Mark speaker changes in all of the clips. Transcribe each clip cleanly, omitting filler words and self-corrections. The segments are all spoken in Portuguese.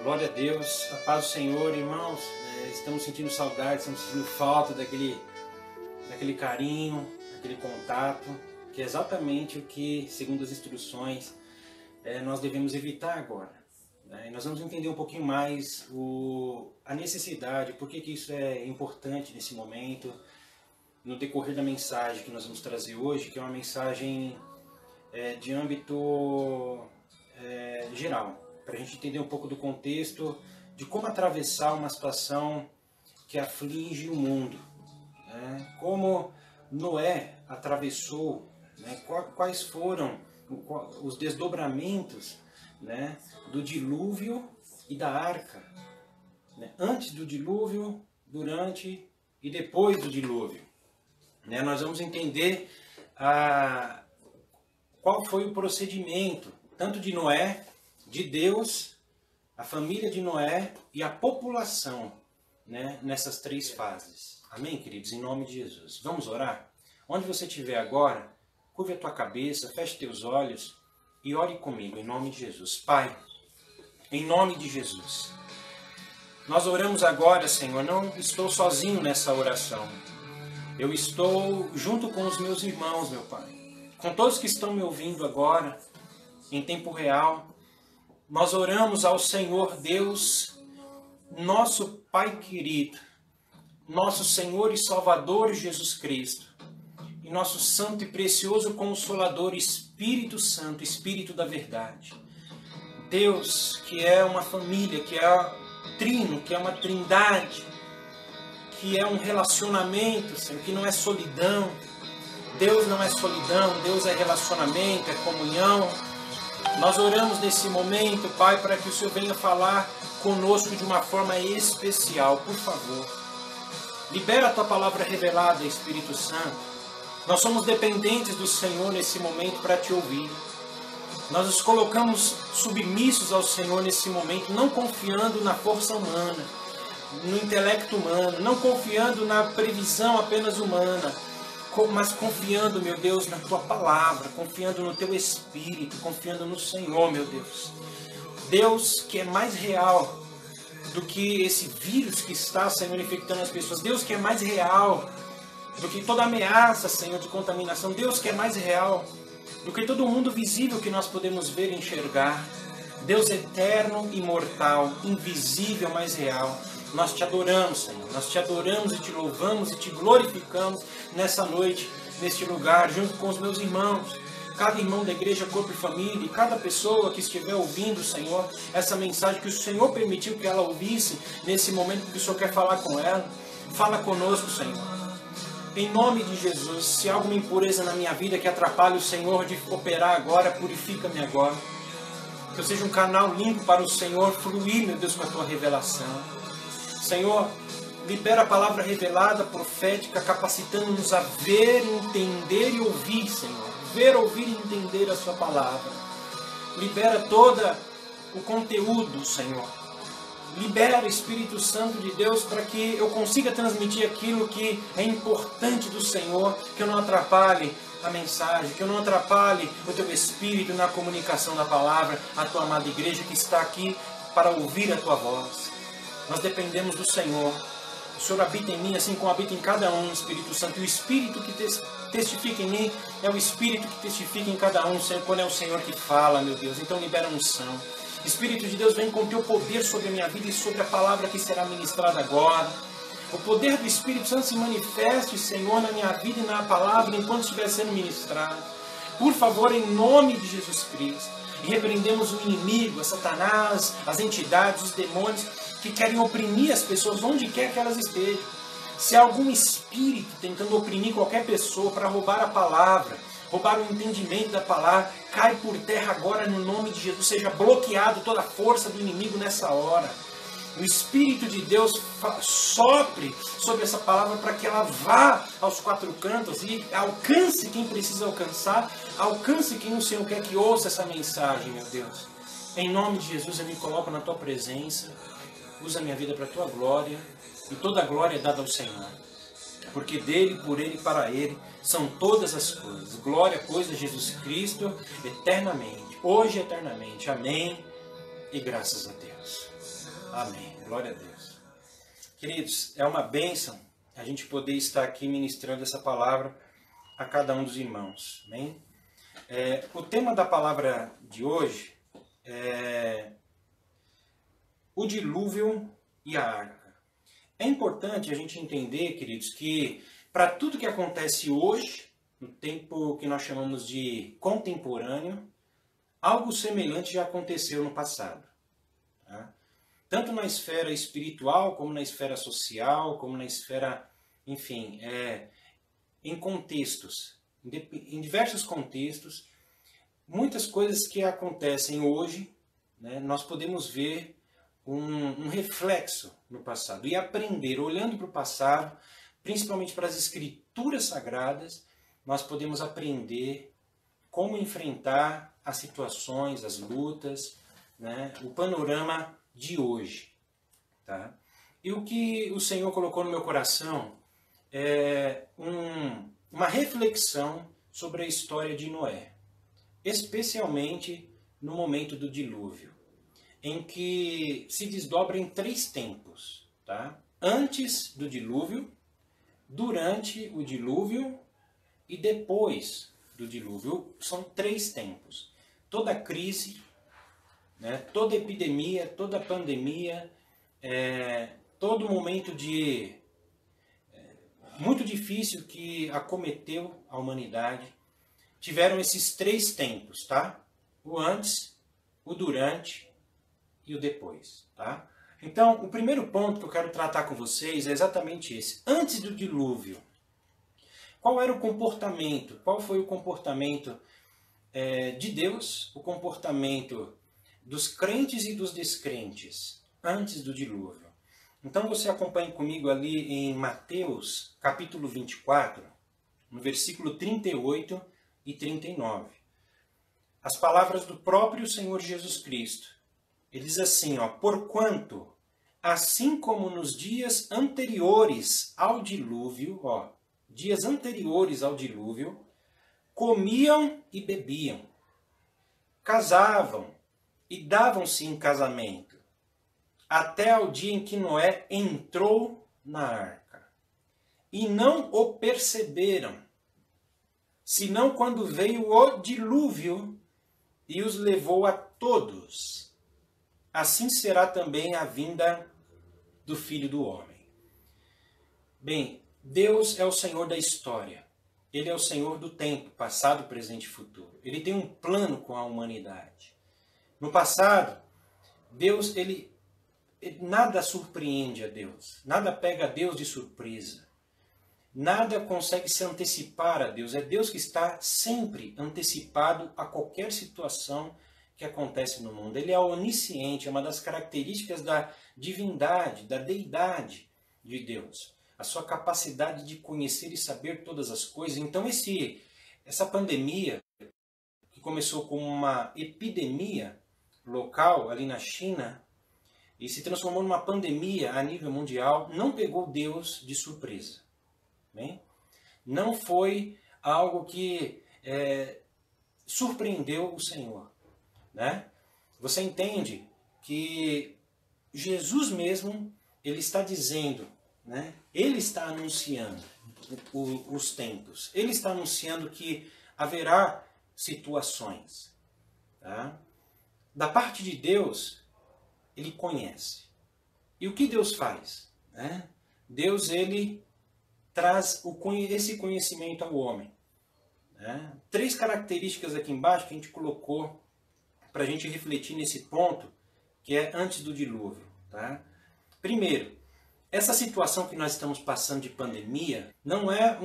Speaker 1: Glória a Deus, a paz do Senhor, irmãos. Estamos sentindo saudade, estamos sentindo falta daquele carinho, daquele contato, que é exatamente o que, segundo as instruções, nós devemos evitar agora. E nós vamos entender um pouquinho mais a necessidade, por que isso é importante nesse momento, no decorrer da mensagem que nós vamos trazer hoje, que é uma mensagem de âmbito geral, para a gente entender um pouco do contexto de como atravessar uma situação que aflige o mundo, como Noé atravessou, quais foram os desdobramentos do dilúvio e da arca, antes do dilúvio, durante e depois do dilúvio. Nós vamos entender qual foi o procedimento, tanto de Noé, de Deus, a família de Noé e a população, nessas três fases. Amém, queridos? Em nome de Jesus. Vamos orar? Onde você estiver agora, curve a tua cabeça, feche teus olhos e ore comigo, em nome de Jesus. Pai, em nome de Jesus, nós oramos agora, Senhor, não estou sozinho nessa oração. Eu estou junto com os meus irmãos, meu Pai, com todos que estão me ouvindo agora, em tempo real. Nós oramos ao Senhor Deus, nosso Pai querido, nosso Senhor e Salvador Jesus Cristo, e nosso santo e precioso Consolador Espírito Santo, Espírito da verdade. Deus, que é uma família, que é trino, que é uma trindade, que é um relacionamento, Senhor, que não é solidão. Deus não é solidão, Deus é relacionamento, é comunhão. Nós oramos nesse momento, Pai, para que o Senhor venha falar conosco de uma forma especial, por favor. Libera a Tua palavra revelada, Espírito Santo. Nós somos dependentes do Senhor nesse momento para Te ouvir. Nós nos colocamos submissos ao Senhor nesse momento, não confiando na força humana, no intelecto humano, não confiando na previsão apenas humana, mas confiando, meu Deus, na Tua palavra, confiando no Teu Espírito, confiando no Senhor, meu Deus. Deus, que é mais real do que esse vírus que está, Senhor, infectando as pessoas. Deus, que é mais real do que toda ameaça, Senhor, de contaminação. Deus, que é mais real do que todo mundo visível que nós podemos ver e enxergar. Deus eterno, imortal, invisível, mas real. Nós Te adoramos, Senhor. Nós Te adoramos e Te louvamos e Te glorificamos nessa noite, neste lugar, junto com os meus irmãos. Cada irmão da igreja, corpo e família, e cada pessoa que estiver ouvindo, Senhor, essa mensagem que o Senhor permitiu que ela ouvisse nesse momento que o Senhor quer falar com ela. Fala conosco, Senhor. Em nome de Jesus, se há alguma impureza na minha vida que atrapalhe o Senhor de operar agora, purifica-me agora. Que eu seja um canal limpo para o Senhor fluir, meu Deus, com a Tua revelação. Senhor, libera a palavra revelada, profética, capacitando-nos a ver, entender e ouvir, Senhor. Ver, ouvir e entender a Sua palavra. Libera todo o conteúdo, Senhor. Libera o Espírito Santo de Deus para que eu consiga transmitir aquilo que é importante do Senhor, que eu não atrapalhe a mensagem, que eu não atrapalhe o Teu Espírito na comunicação da palavra, a Tua amada igreja que está aqui para ouvir a Tua voz. Nós dependemos do Senhor. O Senhor habita em mim, assim como habita em cada um, Espírito Santo. E o Espírito que testifica em mim é o Espírito que testifica em cada um, quando é o Senhor que fala, meu Deus. Então libera a unção. Espírito de Deus, vem com o Teu poder sobre a minha vida e sobre a palavra que será ministrada agora. O poder do Espírito Santo se manifeste, Senhor, na minha vida e na palavra enquanto estiver sendo ministrado. Por favor, em nome de Jesus Cristo. E repreendemos o inimigo, a Satanás, as entidades, os demônios que querem oprimir as pessoas onde quer que elas estejam. Se há algum espírito tentando oprimir qualquer pessoa para roubar a palavra, roubar o entendimento da palavra, cai por terra agora no nome de Jesus. Seja bloqueado toda a força do inimigo nessa hora. O Espírito de Deus sopre sobre essa palavra para que ela vá aos quatro cantos e alcance quem precisa alcançar, alcance quem o Senhor quer que ouça essa mensagem, meu Deus. Em nome de Jesus eu me coloco na Tua presença, usa a minha vida para a Tua glória, e toda a glória é dada ao Senhor. Porque dele, por ele e para ele são todas as coisas. Glória, pois, a Jesus Cristo eternamente, hoje e eternamente. Amém e graças a Deus. Amém. Glória a Deus. Queridos, é uma bênção a gente poder estar aqui ministrando essa palavra a cada um dos irmãos. Amém? O tema da palavra de hoje é o dilúvio e a arca. É importante a gente entender, queridos, que para tudo que acontece hoje, no tempo que nós chamamos de contemporâneo, algo semelhante já aconteceu no passado. Tá? Tanto na esfera espiritual, como na esfera social, como na esfera, enfim, em contextos, em diversos contextos, muitas coisas que acontecem hoje, né, nós podemos ver um reflexo no passado e aprender, olhando para o passado, principalmente para as escrituras sagradas, nós podemos aprender como enfrentar as situações, as lutas, né, o panorama de hoje. Tá? E o que o Senhor colocou no meu coração é uma reflexão sobre a história de Noé, especialmente no momento do dilúvio, em que se desdobra em 3 tempos. Tá? Antes do dilúvio, durante o dilúvio e depois do dilúvio. São 3 tempos. Toda crise, né, toda epidemia, toda pandemia, todo momento muito difícil que acometeu a humanidade, tiveram esses 3 tempos, tá? O antes, o durante e o depois, tá? Então, o primeiro ponto que eu quero tratar com vocês é exatamente esse. Antes do dilúvio, qual era o comportamento? Qual foi o comportamento de Deus, o comportamento dos crentes e dos descrentes antes do dilúvio? Então você acompanha comigo ali em Mateus, capítulo 24, no versículo 38 e 39. As palavras do próprio Senhor Jesus Cristo. Ele diz assim, ó: porquanto, assim como nos dias anteriores ao dilúvio, comiam e bebiam, casavam e davam-se em casamento, até ao dia em que Noé entrou na arca. E não o perceberam, senão quando veio o dilúvio e os levou a todos. Assim será também a vinda do Filho do Homem. Bem, Deus é o Senhor da história. Ele é o Senhor do tempo, passado, presente e futuro. Ele tem um plano com a humanidade. No passado, Deus, nada surpreende a Deus. Nada pega a Deus de surpresa. Nada consegue se antecipar a Deus. É Deus que está sempre antecipado a qualquer situação que acontece no mundo. Ele é onisciente, é uma das características da divindade, da deidade de Deus. A sua capacidade de conhecer e saber todas as coisas. Então essa pandemia, que começou como uma epidemia local ali na China, e se transformou numa pandemia a nível mundial, não pegou Deus de surpresa. Bem? Não foi algo que surpreendeu o Senhor. Né? Você entende que Jesus mesmo, ele está dizendo, né? Ele está anunciando os tempos. Ele está anunciando que haverá situações. Tá? Da parte de Deus, ele conhece. E o que Deus faz? Né? Deus, ele traz esse conhecimento ao homem. Né? 3 características aqui embaixo que a gente colocou para a gente refletir nesse ponto, que é antes do dilúvio. Tá? Primeiro, essa situação que nós estamos passando de pandemia não é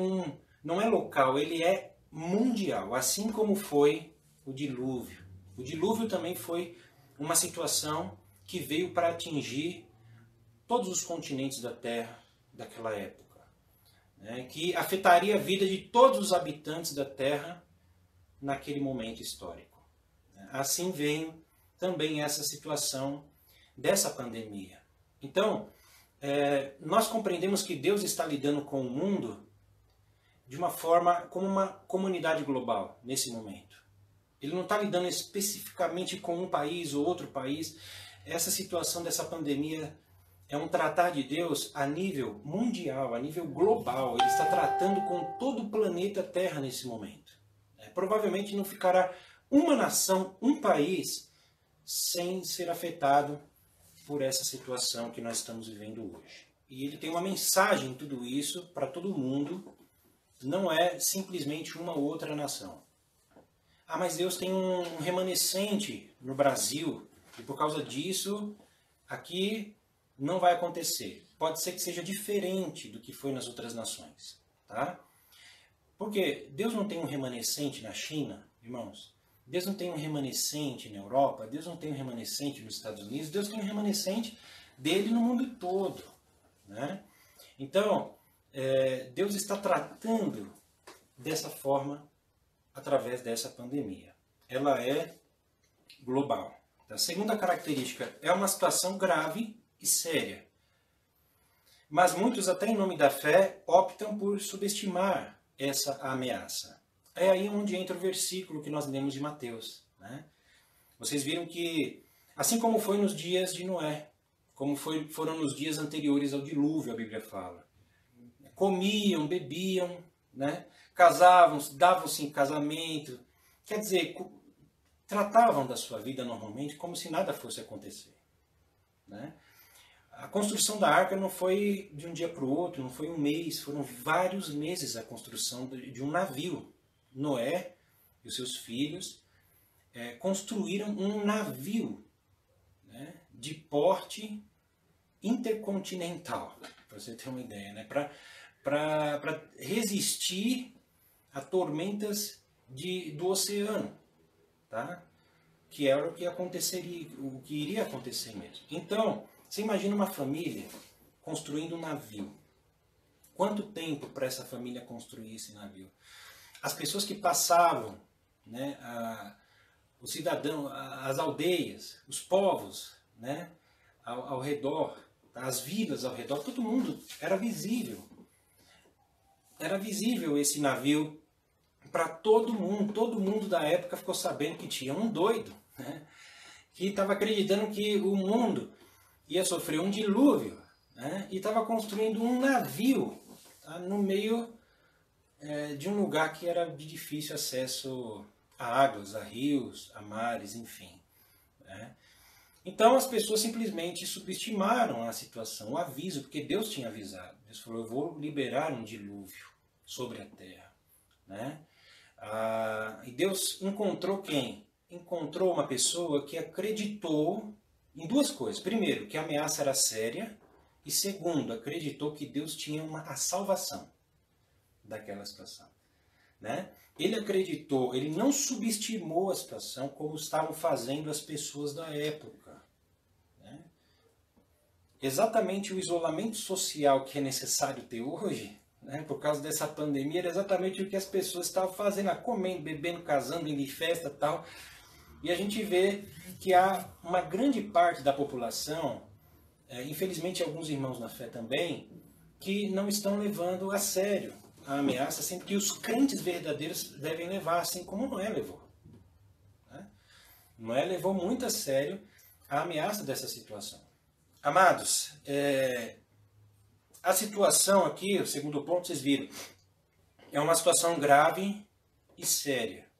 Speaker 1: local, ele é mundial, assim como foi o dilúvio. O dilúvio também foi uma situação que veio para atingir todos os continentes da Terra daquela época, né? Que afetaria a vida de todos os habitantes da Terra naquele momento histórico. Assim veio também essa situação dessa pandemia. Então, nós compreendemos que Deus está lidando com o mundo de uma forma como uma comunidade global nesse momento. Ele não está lidando especificamente com um país ou outro país. essa situação dessa pandemia é um tratar de Deus a nível mundial, a nível global. Ele está tratando com todo o planeta Terra nesse momento. Provavelmente não ficará uma nação, um país, sem ser afetado por essa situação que nós estamos vivendo hoje. E ele tem uma mensagem em tudo isso para todo mundo, não é simplesmente uma ou outra nação. Ah, mas Deus tem um remanescente no Brasil, e por causa disso, aqui não vai acontecer. Pode ser que seja diferente do que foi nas outras nações. Tá? Porque Deus não tem um remanescente na China, irmãos. Deus não tem um remanescente na Europa. Deus não tem um remanescente nos Estados Unidos. Deus tem um remanescente dele no mundo todo. Né? Então, Deus está tratando dessa forma através dessa pandemia. Ela é global. A segunda característica é uma situação grave e séria. Mas muitos, até em nome da fé, optam por subestimar essa ameaça. É aí onde entra o versículo que nós lemos de Mateus. Né? Vocês viram que, assim como foi nos dias de Noé, como foram nos dias anteriores ao dilúvio, a Bíblia fala. Comiam, bebiam, né? Casavam-se, davam-se em casamento. Quer dizer, tratavam da sua vida normalmente como se nada fosse acontecer. Né? A construção da arca não foi de um dia para o outro, não foi um mês, foram vários meses a construção de um navio. Noé e os seus filhos construíram um navio, né, de porte intercontinental, para você ter uma ideia, né, para resistir a tormentas do oceano, tá? Que era o que aconteceria, o que iria acontecer mesmo. Então, você imagina uma família construindo um navio. Quanto tempo para essa família construir esse navio? As pessoas que passavam, né, os cidadãos, as aldeias, os povos, né, ao redor, as vilas ao redor, todo mundo era visível. Era visível esse navio para todo mundo da época ficou sabendo que tinha um doido, né, que estava acreditando que o mundo ia sofrer um dilúvio, né, e estava construindo um navio, tá, no meio de um lugar que era de difícil acesso a águas, a rios, a mares, enfim. Né? Então as pessoas simplesmente subestimaram a situação, o aviso, porque Deus tinha avisado. Deus falou, eu vou liberar um dilúvio sobre a terra. Né? E Deus encontrou quem? Encontrou uma pessoa que acreditou em duas coisas. Primeiro, que a ameaça era séria. E segundo, acreditou que Deus tinha a salvação daquela situação. Né? Ele acreditou, ele não subestimou a situação como estavam fazendo as pessoas da época. Né? Exatamente o isolamento social que é necessário ter hoje, né, por causa dessa pandemia, era exatamente o que as pessoas estavam fazendo, comendo, bebendo, casando, indo em festa e tal. E a gente vê que há uma grande parte da população, infelizmente alguns irmãos na fé também, que não estão levando a sério a ameaça, sendo que os crentes verdadeiros devem levar, assim como Noé levou. Né? Noé levou muito a sério a ameaça dessa situação. Amados, a situação aqui, o segundo ponto, vocês viram, é uma situação grave e séria.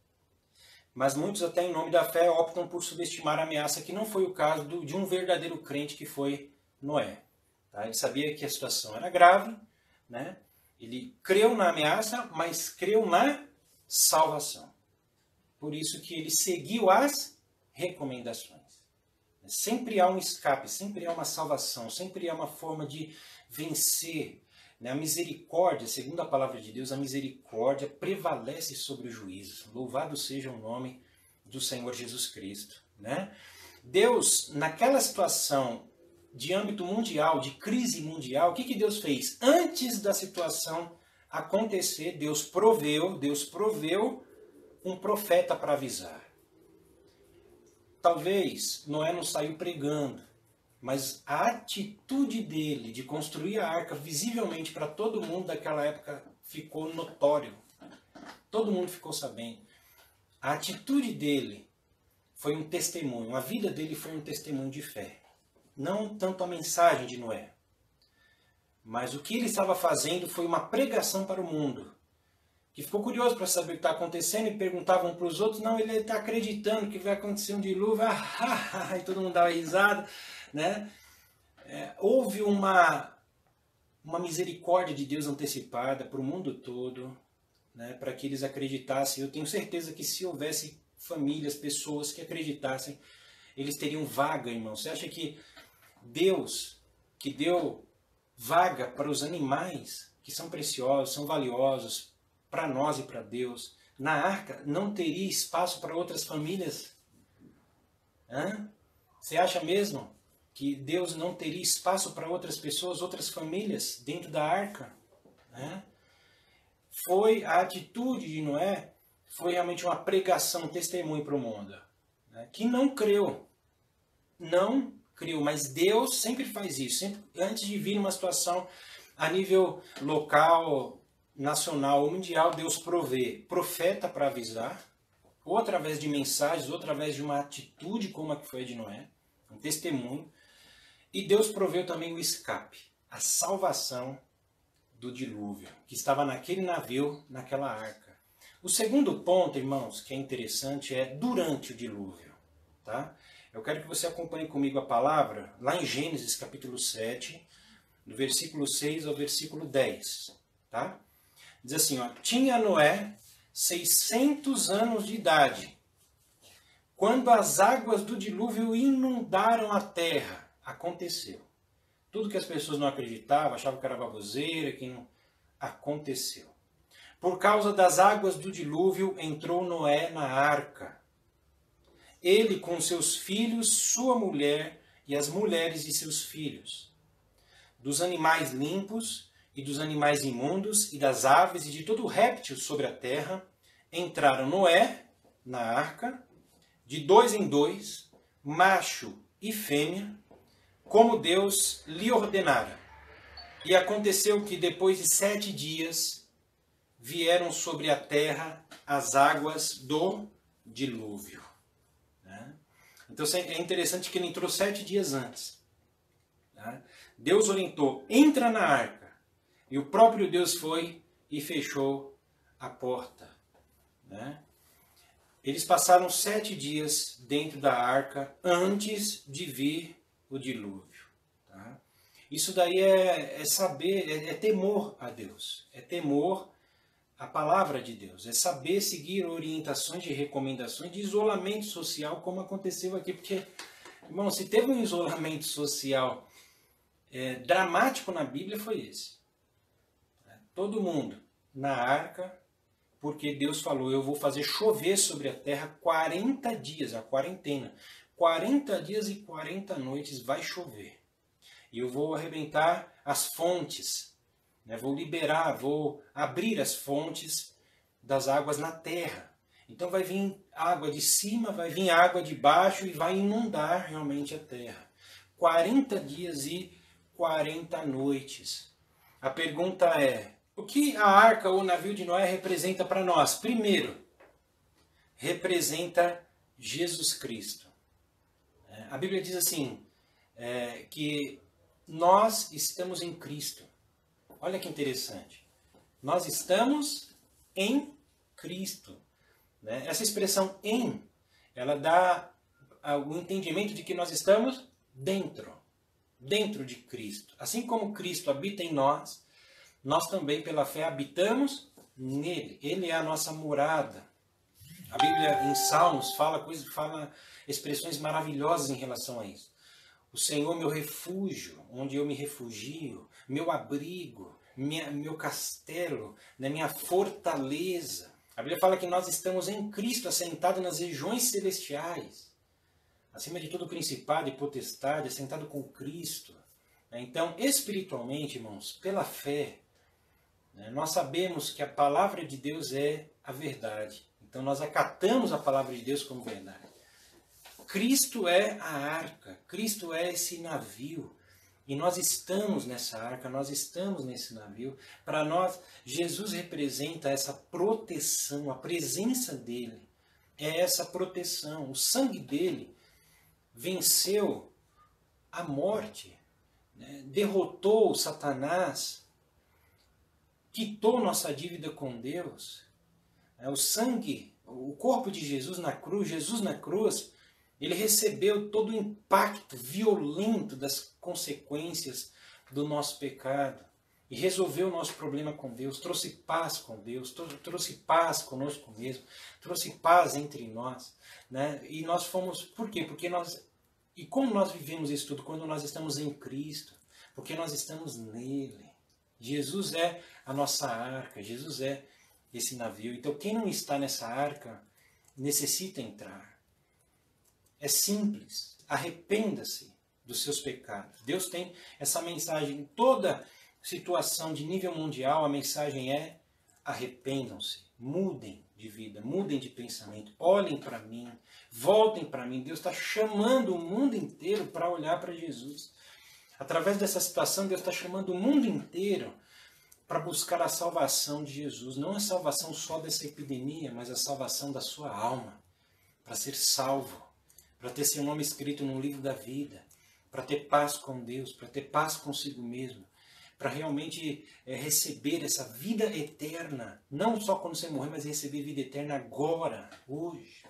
Speaker 1: Mas muitos, até em nome da fé, optam por subestimar a ameaça, que não foi o caso de um verdadeiro crente que foi Noé. Tá? Ele sabia que a situação era grave, né? Ele creu na ameaça, mas creu na salvação. Por isso que ele seguiu as recomendações. Sempre há um escape, sempre há uma salvação, sempre há uma forma de vencer. A misericórdia, segundo a palavra de Deus, a misericórdia prevalece sobre o juízo. Louvado seja o nome do Senhor Jesus Cristo. Né? Deus, naquela situação de âmbito mundial, de crise mundial, o que Deus fez? Antes da situação acontecer, Deus proveu um profeta para avisar. Talvez Noé não saiu pregando, mas a atitude dele de construir a arca visivelmente para todo mundo daquela época ficou notório. Todo mundo ficou sabendo. A atitude dele foi um testemunho, a vida dele foi um testemunho de fé. Não tanto a mensagem de Noé, mas o que ele estava fazendo foi uma pregação para o mundo, que ficou curioso para saber o que está acontecendo e perguntavam para os outros, não, ele está acreditando que vai acontecer um dilúvio, e todo mundo dava risada, né? Houve uma misericórdia de Deus antecipada para o mundo todo, né, para que eles acreditassem. Eu tenho certeza que se houvesse famílias, pessoas que acreditassem, eles teriam vaga, irmão. Você acha que Deus, que deu vaga para os animais, que são preciosos, são valiosos, para nós e para Deus, na arca não teria espaço para outras famílias? Você acha mesmo que Deus não teria espaço para outras pessoas, outras famílias dentro da arca? Foi a atitude de Noé, foi realmente uma pregação, um testemunho para o mundo, né? Que não creu, mas Deus sempre faz isso, sempre, antes de vir uma situação a nível local, nacional ou mundial, Deus provê profeta para avisar, ou através de mensagens, ou através de uma atitude como a que foi a de Noé, um testemunho, e Deus proveu também o escape, a salvação do dilúvio, que estava naquele navio, naquela arca. O segundo ponto, irmãos, que é interessante, é durante o dilúvio. Tá? Eu quero que você acompanhe comigo a palavra, lá em Gênesis capítulo 7, do versículo 6 ao versículo 10. Tá? Diz assim, ó, tinha Noé 600 anos de idade, quando as águas do dilúvio inundaram a terra. Aconteceu. Tudo que as pessoas não acreditavam, achavam que era baboseira, que não aconteceu. Por causa das águas do dilúvio, entrou Noé na arca. Ele com seus filhos, sua mulher e as mulheres de seus filhos. Dos animais limpos e dos animais imundos e das aves e de todo réptil sobre a terra, entraram Noé na arca, de 2 em 2, macho e fêmea, como Deus lhe ordenara. E aconteceu que depois de 7 dias vieram sobre a terra as águas do dilúvio. Então é interessante que ele entrou 7 dias antes. Deus orientou, entra na arca. E o próprio Deus foi e fechou a porta. Eles passaram 7 dias dentro da arca antes de vir o dilúvio. Tá? Isso daí é saber, é temor a Deus, é temor à palavra de Deus, é saber seguir orientações e recomendações de isolamento social, como aconteceu aqui. Porque, irmão, se teve um isolamento social dramático na Bíblia, foi esse. Todo mundo na arca, porque Deus falou, eu vou fazer chover sobre a terra 40 dias, a quarentena. 40 dias e 40 noites vai chover. E eu vou arrebentar as fontes. Vou liberar, vou abrir as fontes das águas na terra. Então vai vir água de cima, vai vir água de baixo e vai inundar realmente a terra. 40 dias e 40 noites. A pergunta é, o que a arca ou o navio de Noé representa para nós? Primeiro, representa Jesus Cristo. A Bíblia diz assim, que nós estamos em Cristo. Olha que interessante. Nós estamos em Cristo. Essa expressão em, ela dá o entendimento de que nós estamos dentro de Cristo. Assim como Cristo habita em nós, nós também pela fé habitamos nele. Ele é a nossa morada. A Bíblia em Salmos fala expressões maravilhosas em relação a isso. O Senhor meu refúgio, onde eu me refugio, meu abrigo, meu castelo, minha fortaleza. A Bíblia fala que nós estamos em Cristo, assentados nas regiões celestiais, acima de todo principado e potestade, assentado com Cristo. Então, espiritualmente, irmãos, pela fé, nós sabemos que a palavra de Deus é a verdade. Então nós acatamos a palavra de Deus como verdade. Cristo é a arca, Cristo é esse navio. E nós estamos nessa arca, nós estamos nesse navio. Para nós, Jesus representa essa proteção, a presença dele é essa proteção. O sangue dele venceu a morte, né? Derrotou Satanás, quitou nossa dívida com Deus. O sangue, o corpo de Jesus na cruz, ele recebeu todo o impacto violento das consequências do nosso pecado e resolveu o nosso problema com Deus, trouxe paz com Deus, trouxe paz conosco mesmo, trouxe paz entre nós, né? E nós fomos, por quê? E como nós vivemos isso tudo? Quando nós estamos em Cristo, porque nós estamos nele. Jesus é a nossa arca, Jesus é esse navio. Então quem não está nessa arca necessita entrar. É simples, arrependa-se dos seus pecados. Deus tem essa mensagem em toda situação de nível mundial, a mensagem é: arrependam-se, mudem de vida, mudem de pensamento, olhem para mim, voltem para mim. Deus está chamando o mundo inteiro para olhar para Jesus. Através dessa situação, Deus está chamando o mundo inteiro para buscar a salvação de Jesus. Não a salvação só dessa epidemia, mas a salvação da sua alma, para ser salvo, para ter seu nome escrito no livro da vida, para ter paz com Deus, para ter paz consigo mesmo, para realmente receber essa vida eterna, não só quando você morrer, mas receber vida eterna agora, hoje.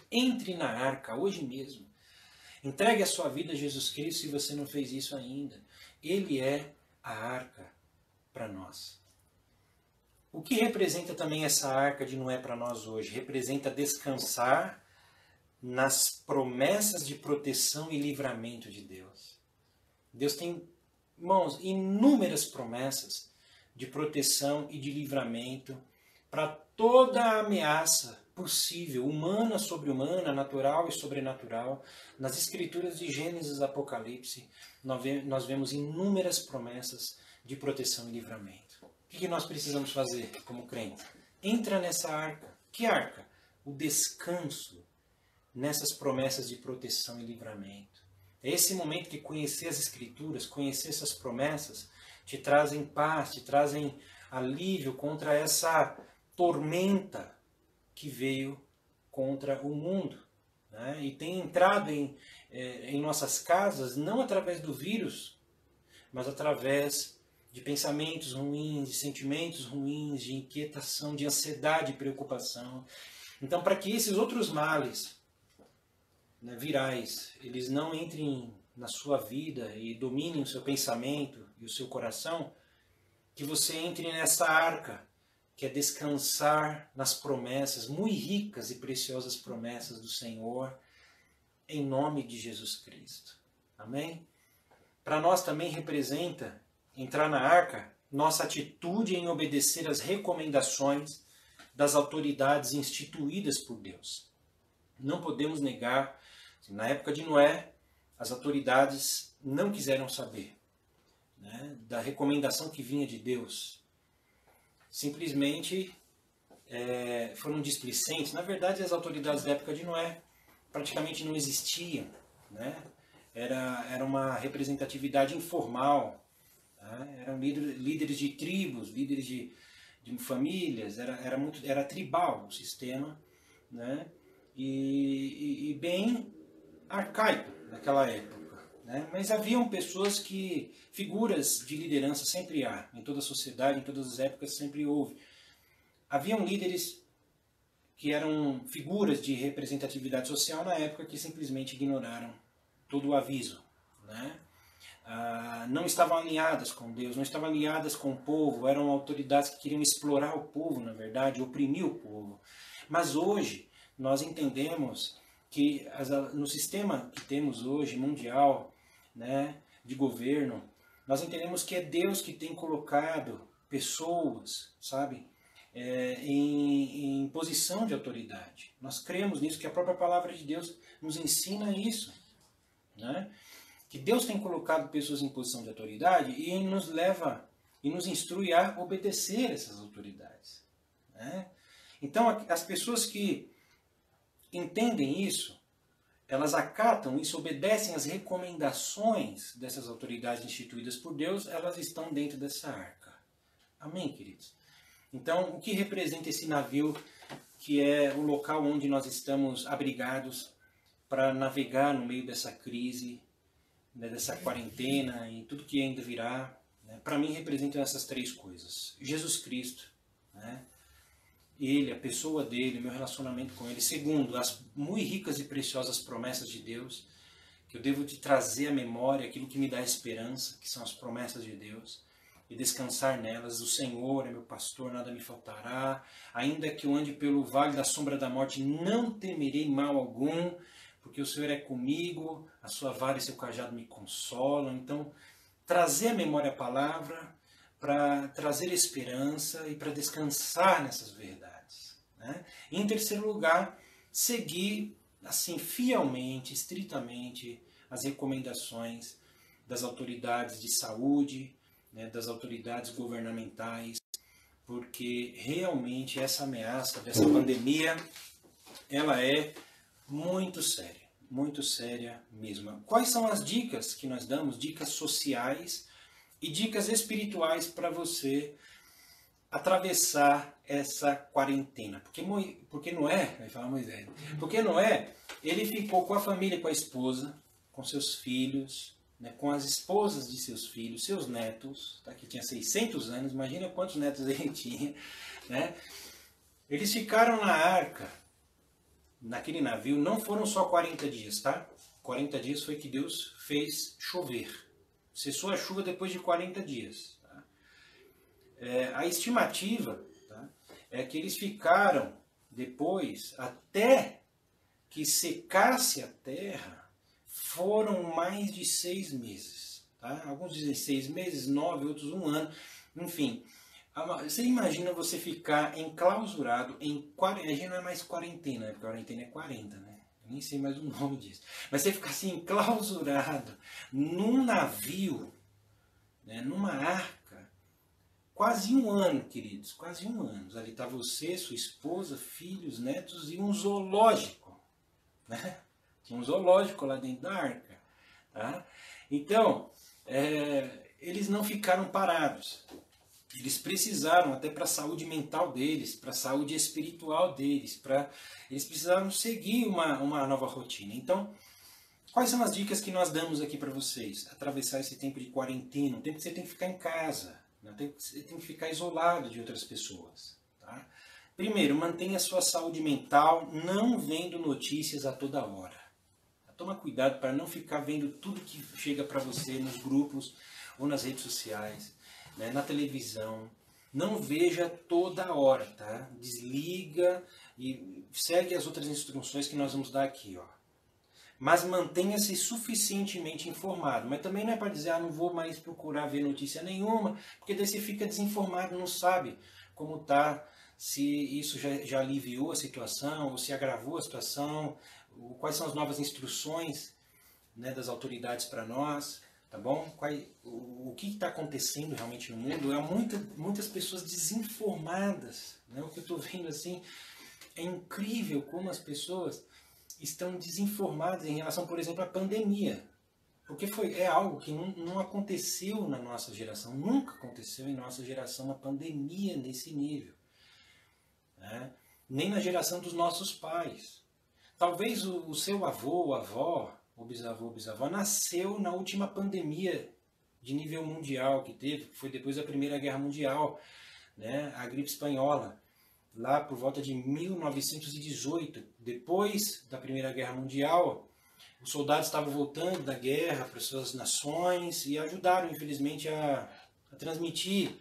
Speaker 1: Entre na arca, hoje mesmo. Entregue a sua vida a Jesus Cristo se você não fez isso ainda. Ele é a arca para nós. O que representa também essa arca de Noé para nós hoje? Representa descansar nas promessas de proteção e livramento de Deus. Deus tem, irmãos, inúmeras promessas de proteção e de livramento para toda a ameaça possível, humana sobre humana, natural e sobrenatural. Nas escrituras de Gênesis e Apocalipse, nós vemos inúmeras promessas de proteção e livramento. O que nós precisamos fazer como crente? Entra nessa arca. Que arca? O descanso nessas promessas de proteção e livramento. É esse momento que conhecer as Escrituras, conhecer essas promessas, te trazem paz, te trazem alívio contra essa tormenta que veio contra o mundo, né? E tem entrado em nossas casas não através do vírus, mas através de pensamentos ruins, de sentimentos ruins, de inquietação, de ansiedade e preocupação. Então, para que esses outros males, né, virais, eles não entrem na sua vida e dominem o seu pensamento e o seu coração, que você entre nessa arca, que é descansar nas promessas, muito ricas e preciosas promessas do Senhor, em nome de Jesus Cristo. Amém? Para nós também representa entrar na arca nossa atitude em obedecer às recomendações das autoridades instituídas por Deus. Não podemos negar, na época de Noé, as autoridades não quiseram saber, né, da recomendação que vinha de Deus. Simplesmente foram displicentes. Na verdade, as autoridades da época de Noé praticamente não existiam, né? Era uma representatividade informal, tá? Eram líderes de tribos, líderes de famílias, era tribal o sistema, né? E bem arcaico naquela época. Né? Mas haviam figuras de liderança sempre há, em toda a sociedade, em todas as épocas sempre houve. Haviam líderes que eram figuras de representatividade social na época que simplesmente ignoraram todo o aviso. Né? Não estavam alinhadas com Deus, não estavam alinhadas com o povo, eram autoridades que queriam explorar o povo, na verdade, oprimir o povo. Mas hoje nós entendemos que no sistema que temos hoje, mundial, né, de governo, nós entendemos que é Deus que tem colocado pessoas, sabe, em posição de autoridade. Nós cremos nisso, que a própria palavra de Deus nos ensina isso, né? Que Deus tem colocado pessoas em posição de autoridade e nos leva e nos instrui a obedecer essas autoridades, né? Então, as pessoas que entendem isso, elas acatam isso, obedecem às recomendações dessas autoridades instituídas por Deus, elas estão dentro dessa arca. Amém, queridos? Então, o que representa esse navio que é o local onde nós estamos abrigados para navegar no meio dessa crise, né, dessa quarentena e tudo que ainda virá. Né? Para mim representam essas três coisas. Jesus Cristo, né? Ele, a pessoa dele, meu relacionamento com ele. Segundo, as muito ricas e preciosas promessas de Deus, que eu devo te trazer à memória aquilo que me dá esperança, que são as promessas de Deus, e descansar nelas. O Senhor é meu pastor, nada me faltará. Ainda que eu ande pelo vale da sombra da morte, não temerei mal algum, porque o Senhor é comigo, a sua vara e seu cajado me consolam. Então, trazer à memória a palavra, para trazer esperança e para descansar nessas verdades. Né? E, em terceiro lugar, seguir assim fielmente, estritamente, as recomendações das autoridades de saúde, né, das autoridades governamentais, porque realmente essa ameaça dessa pandemia, ela é muito séria mesmo. Quais são as dicas que nós damos? Dicas sociais e dicas espirituais para você atravessar essa quarentena. Porque Noé, vai falar Moisés, porque Noé, ele ficou com a família, com a esposa, com seus filhos, né, com as esposas de seus filhos, seus netos, tá, que tinha 600 anos, imagina quantos netos ele tinha, né? Eles ficaram na arca, naquele navio, não foram só 40 dias, tá? 40 dias foi que Deus fez chover. Cessou a chuva depois de 40 dias. Tá? A estimativa, tá, é que eles ficaram depois, até que secasse a terra, foram mais de 6 meses. Tá? Alguns dizem 6 meses, 9, outros 1 ano. Enfim, você imagina você ficar enclausurado em... Já não é mais quarentena, né? Porque quarentena é 40, né? Nem sei mais o nome disso. Mas você ficar assim, enclausurado num navio, né, numa arca, quase 1 ano, queridos, quase 1 ano. Ali está você, sua esposa, filhos, netos e um zoológico. Né? Tinha um zoológico lá dentro da arca. Tá? Então, eles não ficaram parados. Eles precisaram, até para a saúde mental deles, para a saúde espiritual deles, eles precisaram seguir uma nova rotina. Então, quais são as dicas que nós damos aqui para vocês? Atravessar esse tempo de quarentena, um tempo que você tem que ficar em casa, um tempo que você tem que ficar isolado de outras pessoas. Tá? Primeiro, mantenha a sua saúde mental, não vendo notícias a toda hora. Toma cuidado para não ficar vendo tudo que chega para você nos grupos ou nas redes sociais. Né, na televisão, não veja toda hora, tá? Desliga e segue as outras instruções que nós vamos dar aqui, ó. Mas mantenha-se suficientemente informado. Mas também não é para dizer, não vou mais procurar ver notícia nenhuma, porque daí você fica desinformado, não sabe como tá, se isso já aliviou a situação, ou se agravou a situação, quais são as novas instruções, né, das autoridades para nós. Tá bom? O que está acontecendo realmente no mundo? Há muitas pessoas desinformadas. Né? O que eu estou vendo assim é incrível como as pessoas estão desinformadas em relação, por exemplo, à pandemia. Porque é algo que não aconteceu na nossa geração. Nunca aconteceu em nossa geração uma pandemia nesse nível. Né? Nem na geração dos nossos pais. Talvez o seu avô ou avó, o bisavô, bisavó, nasceu na última pandemia de nível mundial que teve, que foi depois da Primeira Guerra Mundial, né, a gripe espanhola, lá por volta de 1918. Depois da Primeira Guerra Mundial, os soldados estavam voltando da guerra para suas nações e ajudaram, infelizmente, a transmitir.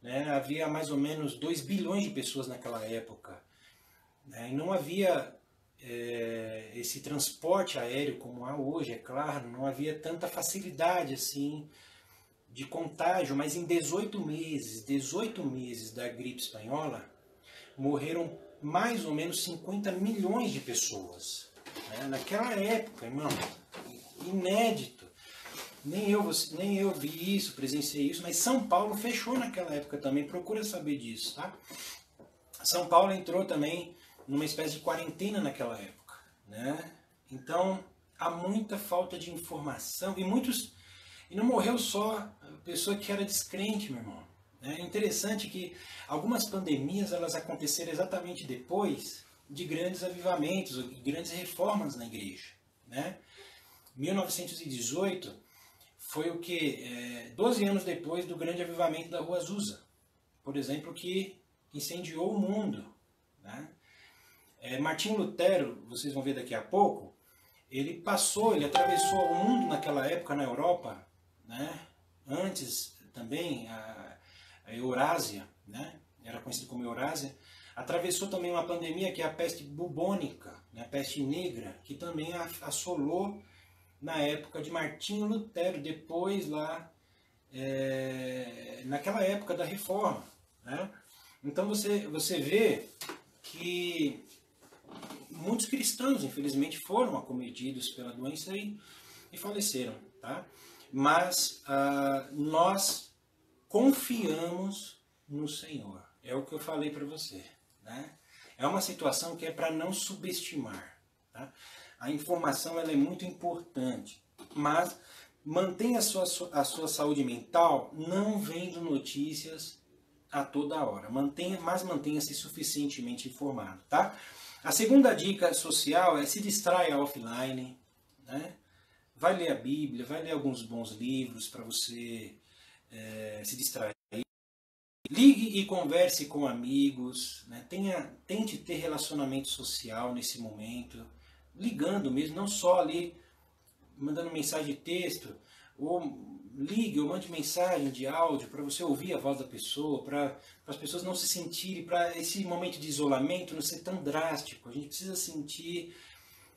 Speaker 1: Né, havia mais ou menos 2 bilhões de pessoas naquela época. Né, e não havia... esse transporte aéreo como há hoje, é claro, não havia tanta facilidade assim de contágio, mas em 18 meses da gripe espanhola, morreram mais ou menos 50 milhões de pessoas. Né? Naquela época, irmão, inédito. Nem eu vi isso, presenciei isso, mas São Paulo fechou naquela época também, procura saber disso, tá? São Paulo entrou também numa espécie de quarentena naquela época, né? Então, há muita falta de informação, e não morreu só a pessoa que era descrente, meu irmão. É interessante que algumas pandemias elas aconteceram exatamente depois de grandes avivamentos, e grandes reformas na igreja. Né? 1918 foi o que? 12 anos depois do grande avivamento da Rua Azusa, por exemplo, que incendiou o mundo. Né? Martinho Lutero, vocês vão ver daqui a pouco, ele atravessou o mundo naquela época na Europa, né? Antes também a Eurásia, né? Era conhecido como Eurásia, atravessou também uma pandemia que é a peste bubônica, né? A peste negra, que também assolou na época de Martinho Lutero, depois lá, naquela época da Reforma. Né? Então você vê que muitos cristãos, infelizmente, foram acometidos pela doença e faleceram. Tá? Mas nós confiamos no Senhor. É o que eu falei para você. Né? É uma situação que é para não subestimar. Tá? A informação ela é muito importante, mas mantenha a sua saúde mental não vendo notícias a toda hora. Mantenha-se suficientemente informado. Tá? A segunda dica social é se distraia offline. Né? Vai ler a Bíblia, vai ler alguns bons livros para você se distrair. Ligue e converse com amigos. Né? Tente ter relacionamento social nesse momento. Ligando mesmo, não só ali mandando mensagem de texto, ou ligue ou mande mensagem de áudio para você ouvir a voz da pessoa, para as pessoas não se sentirem, para esse momento de isolamento não ser tão drástico. A gente precisa sentir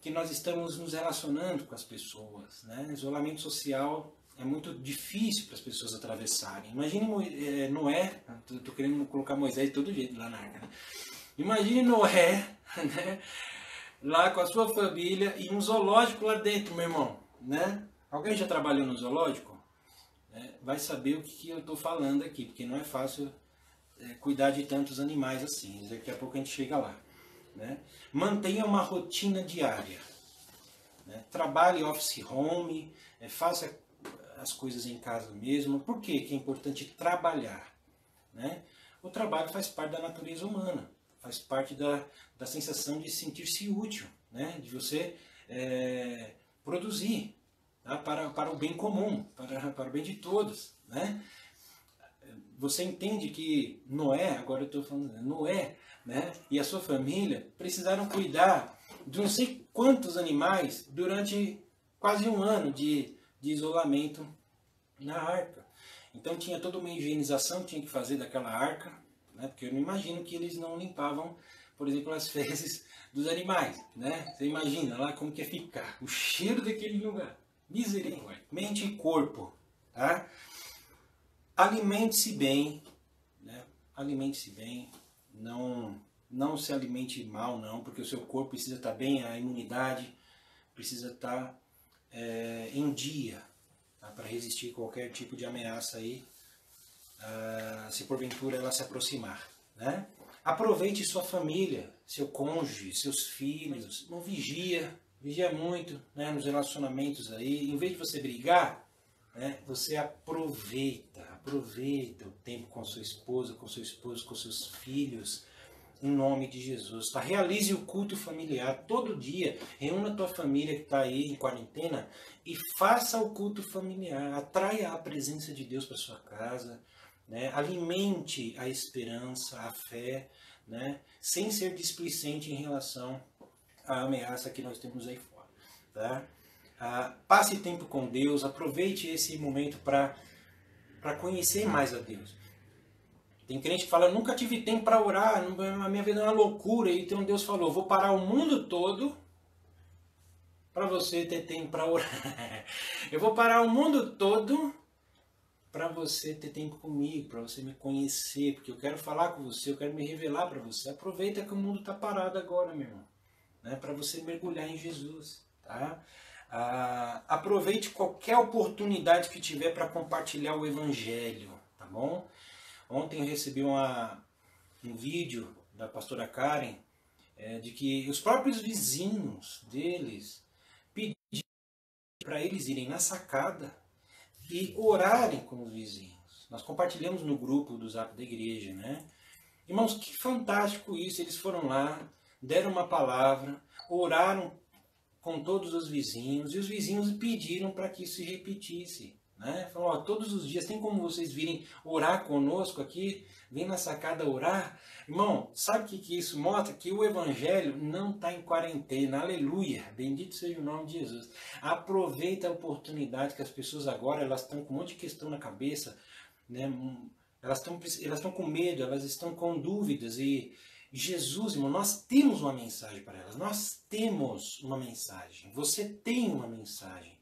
Speaker 1: que nós estamos nos relacionando com as pessoas. Né? Isolamento social é muito difícil para as pessoas atravessarem. Imagine Noé, estou querendo colocar Moisés de todo jeito lá na arca. Né? Imagine Noé, né? Lá com a sua família e um zoológico lá dentro, meu irmão. Né? Alguém já trabalhou no zoológico? Vai saber o que eu estou falando aqui, porque não é fácil cuidar de tantos animais assim. Daqui a pouco a gente chega lá. Né? Mantenha uma rotina diária. Né? Trabalhe office home, faça as coisas em casa mesmo. Por que é importante trabalhar? Né? O trabalho faz parte da natureza humana. Faz parte da sensação de sentir-se útil, né? De você produzir, tá? para o bem comum, para o bem de todos. Né? Você entende que Noé, agora eu estou falando, Noé, né? E a sua família precisaram cuidar de não sei quantos animais durante quase um ano de isolamento na arca. Então tinha toda uma higienização que tinha que fazer daquela arca, né? Porque eu não imagino que eles não limpavam, por exemplo, as fezes dos animais. Né? Você imagina lá como que ia ficar o cheiro daquele lugar. Misericórdia. Mente e corpo. Tá? Alimente-se bem. Né? Alimente-se bem. Não se alimente mal, não, porque o seu corpo precisa estar bem, a imunidade precisa estar em dia, tá? Para resistir a qualquer tipo de ameaça aí. Se porventura ela se aproximar. Né? Aproveite sua família, seu cônjuge, seus filhos. Não vigia muito, né, nos relacionamentos aí. Em vez de você brigar, né, você aproveita o tempo com sua esposa, com seu esposo, com seus filhos, em nome de Jesus. Tá? Realize o culto familiar todo dia. Reúna a tua família que está aí em quarentena e faça o culto familiar. Atraia a presença de Deus para sua casa. Né? Alimente a esperança, a fé, né? Sem ser displicente em relação à ameaça que nós temos aí fora. Tá? Passe tempo com Deus, aproveite esse momento para conhecer mais a Deus. Tem crente que fala, eu nunca tive tempo para orar, a minha vida é uma loucura. E então Deus falou, vou parar o mundo todo para você ter tempo para orar. Eu vou parar o mundo todo para você ter tempo comigo, para você me conhecer, porque eu quero falar com você, eu quero me revelar para você. Aproveita que o mundo está parado agora, meu irmão, né, para você mergulhar em Jesus. Tá? Aproveite qualquer oportunidade que tiver para compartilhar o Evangelho, tá bom? Ontem eu recebi um vídeo da pastora Karen de que os próprios vizinhos deles pediram para eles irem na sacada e orarem com os vizinhos. Nós compartilhamos no grupo do Zap da igreja, né? Irmãos, que fantástico isso. Eles foram lá, deram uma palavra, oraram com todos os vizinhos, e os vizinhos pediram para que isso se repetisse. Né? Falaram, ó, todos os dias, tem como vocês virem orar conosco aqui? Vem na sacada orar. Irmão, sabe o que isso mostra? Que o evangelho não está em quarentena. Aleluia! Bendito seja o nome de Jesus. Aproveita a oportunidade que as pessoas agora elas estão com um monte de questão na cabeça, né? Elas estão com medo, elas estão com dúvidas. E Jesus, irmão, nós temos uma mensagem para elas. Nós temos uma mensagem. Você tem uma mensagem.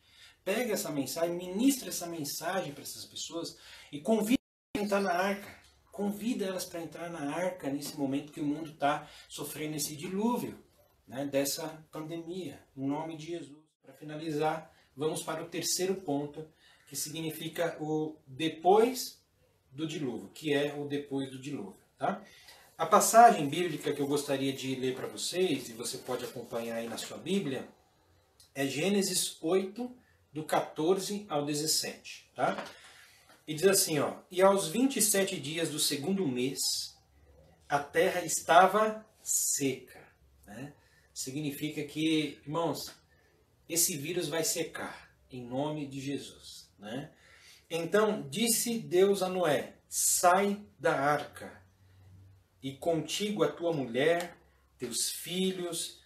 Speaker 1: Pega essa mensagem, ministra essa mensagem para essas pessoas e convida elas para entrar na arca. Convida elas para entrar na arca nesse momento que o mundo está sofrendo esse dilúvio, né, dessa pandemia. Em nome de Jesus. Para finalizar, vamos para o terceiro ponto, que significa o depois do dilúvio, que é o depois do dilúvio. Tá? A passagem bíblica que eu gostaria de ler para vocês, e você pode acompanhar aí na sua Bíblia, é Gênesis 8, do 14 ao 17. Tá? E diz assim, ó, e aos 27 dias do segundo mês, a terra estava seca. Né? Significa que, irmãos, esse vírus vai secar, em nome de Jesus. Né? Então disse Deus a Noé, sai da arca, e contigo a tua mulher, teus filhos,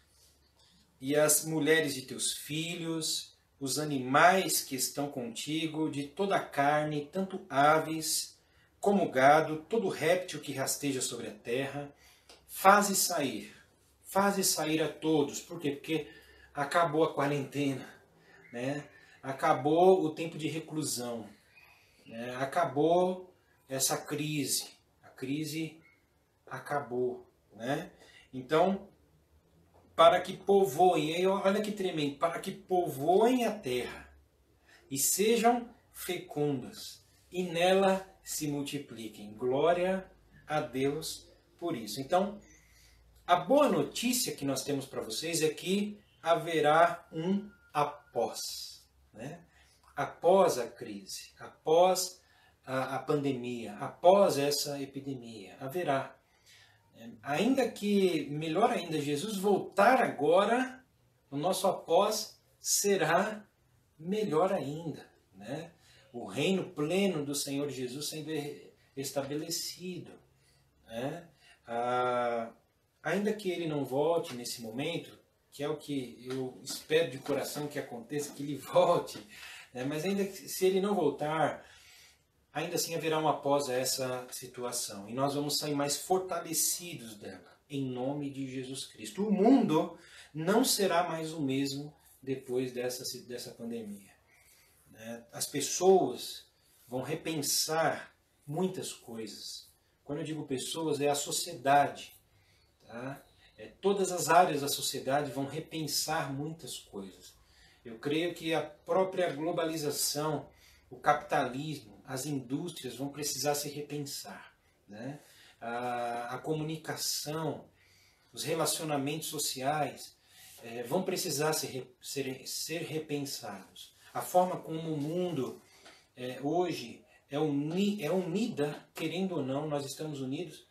Speaker 1: e as mulheres de teus filhos, os animais que estão contigo, de toda a carne, tanto aves como gado, todo réptil que rasteja sobre a terra, faze sair a todos. Por quê? Porque acabou a quarentena, né? Acabou o tempo de reclusão, né? Acabou essa crise, a crise acabou, né? Então, para que povoem, olha que tremendo, para que povoem a terra e sejam fecundas e nela se multipliquem. Glória a Deus por isso. Então, a boa notícia que nós temos para vocês é que haverá um após, né? Após a crise, após a pandemia, após essa epidemia, haverá. Ainda que, melhor ainda, Jesus voltar agora, o nosso após será melhor ainda. Né? O reino pleno do Senhor Jesus sendo estabelecido. Né? Ainda que ele não volte nesse momento, que é o que eu espero de coração que aconteça, que ele volte, né? Mas ainda que, se ele não voltar, ainda assim haverá um após a essa situação. E nós vamos sair mais fortalecidos dela, em nome de Jesus Cristo. O mundo não será mais o mesmo depois dessa pandemia. As pessoas vão repensar muitas coisas. Quando eu digo pessoas, é a sociedade. Tá? Todas as áreas da sociedade vão repensar muitas coisas. Eu creio que a própria globalização, o capitalismo, as indústrias vão precisar se repensar. Né? A comunicação, os relacionamentos sociais vão precisar ser repensados. A forma como o mundo hoje é unida, querendo ou não, nós estamos unidos,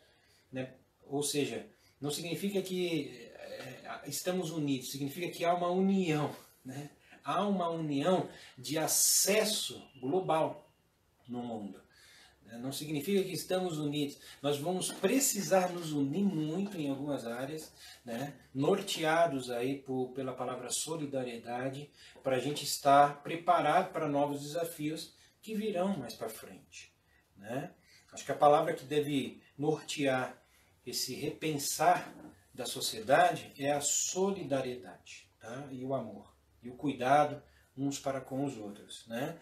Speaker 1: né? Ou seja, não significa que estamos unidos, significa que há uma união, né? Há uma união de acesso global no mundo. Não significa que estamos unidos. Nós vamos precisar nos unir muito em algumas áreas, né? Norteados aí pela palavra solidariedade, para a gente estar preparado para novos desafios que virão mais para frente. Né? Acho que a palavra que deve nortear esse repensar da sociedade é a solidariedade, tá? E o amor, e o cuidado uns para com os outros. Né?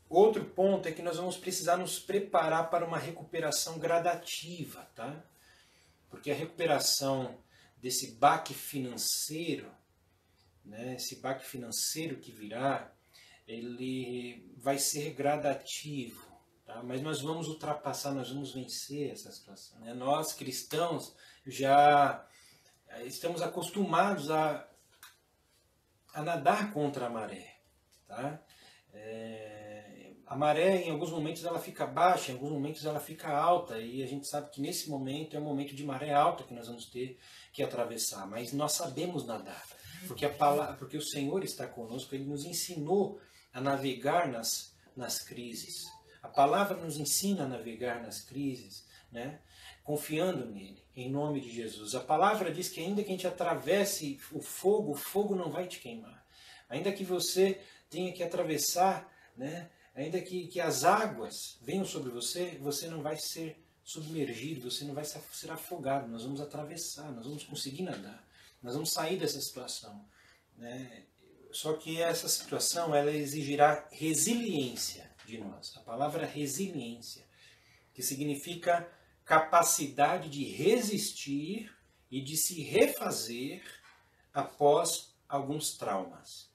Speaker 1: Outro ponto é que nós vamos precisar nos preparar para uma recuperação gradativa, tá? Porque a recuperação desse baque financeiro, né, esse baque financeiro que virá, ele vai ser gradativo, tá? Mas nós vamos ultrapassar, nós vamos vencer essa situação. Né? Nós, cristãos, já estamos acostumados a nadar contra a maré, tá? A maré, em alguns momentos, ela fica baixa, em alguns momentos ela fica alta, e a gente sabe que nesse momento é um momento de maré alta que nós vamos ter que atravessar, mas nós sabemos nadar, porque o Senhor está conosco, Ele nos ensinou a navegar nas crises. A palavra nos ensina a navegar nas crises, né? Confiando nele, em nome de Jesus. A palavra diz que ainda que a gente atravesse o fogo não vai te queimar. Ainda que você tenha que atravessar, né? Ainda que as águas venham sobre você, você não vai ser submergido, você não vai ser afogado. Nós vamos atravessar, nós vamos conseguir nadar, nós vamos sair dessa situação, né? Só que essa situação ela exigirá resiliência de nós. A palavra resiliência, que significa capacidade de resistir e de se refazer após alguns traumas.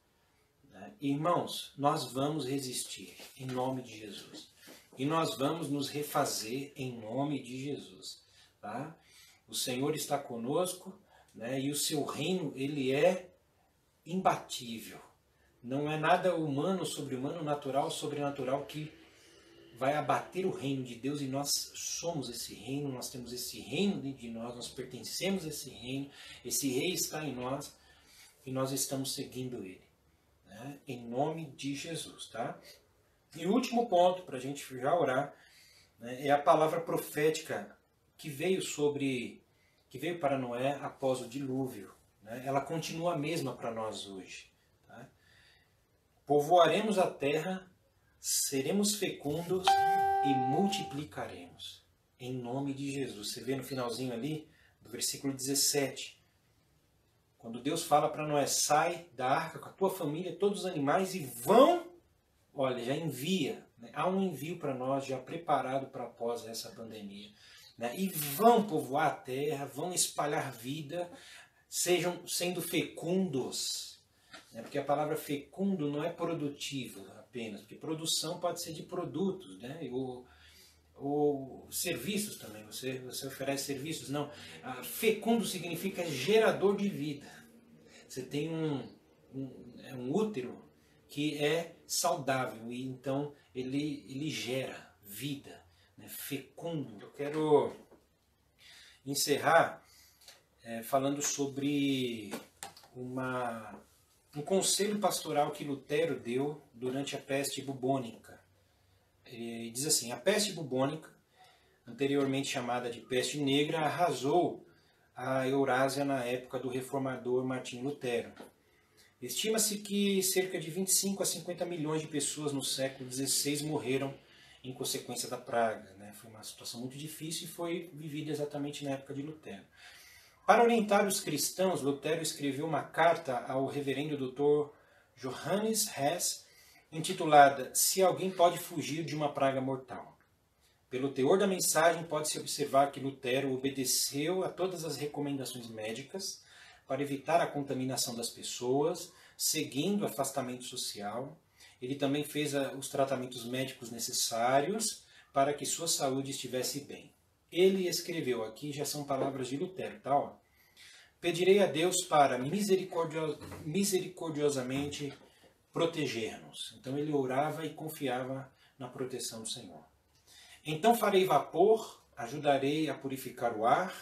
Speaker 1: Irmãos, nós vamos resistir em nome de Jesus. E nós vamos nos refazer em nome de Jesus. Tá? O Senhor está conosco, né? E o seu reino ele é imbatível. Não é nada humano, sobre-humano, natural, sobrenatural que vai abater o reino de Deus, e nós somos esse reino, nós temos esse reino dentro de nós, nós pertencemos a esse reino, esse rei está em nós e nós estamos seguindo ele. Em nome de Jesus, tá? E o último ponto, para a gente já orar, né, é a palavra profética que veio para Noé após o dilúvio. Né? Ela continua a mesma para nós hoje. Tá? Povoaremos a terra, seremos fecundos e multiplicaremos. Em nome de Jesus. Você vê no finalzinho ali, do versículo 17. Quando Deus fala para Noé, sai da arca com a tua família, todos os animais, e vão, olha, já envia. Né? Há um envio para nós, já preparado para após essa pandemia. Né? E vão povoar a terra, vão espalhar vida, sejam sendo fecundos. Né? Porque a palavra fecundo não é produtivo apenas, porque produção pode ser de produtos, né? Ou serviços também, você oferece serviços. Não, fecundo significa gerador de vida. Você tem um útero que é saudável e então ele gera vida, né? Fecundo. Eu quero encerrar falando sobre um conselho pastoral que Lutero deu durante a peste bubônica. Ele diz assim: a peste bubônica, anteriormente chamada de peste negra, arrasou a Eurásia na época do reformador Martinho Lutero. Estima-se que cerca de 25 a 50 milhões de pessoas no século XVI morreram em consequência da praga. Né? Foi uma situação muito difícil e foi vivida exatamente na época de Lutero. Para orientar os cristãos, Lutero escreveu uma carta ao reverendo Dr. Johannes Hess, intitulada Se alguém pode fugir de uma praga mortal. Pelo teor da mensagem, pode-se observar que Lutero obedeceu a todas as recomendações médicas para evitar a contaminação das pessoas, seguindo o afastamento social. Ele também fez os tratamentos médicos necessários para que sua saúde estivesse bem. Ele escreveu, aqui já são palavras de Lutero, tá? Ó. Pedirei a Deus para misericordiosamente proteger-nos. Então ele orava e confiava na proteção do Senhor. Então farei vapor, ajudarei a purificar o ar,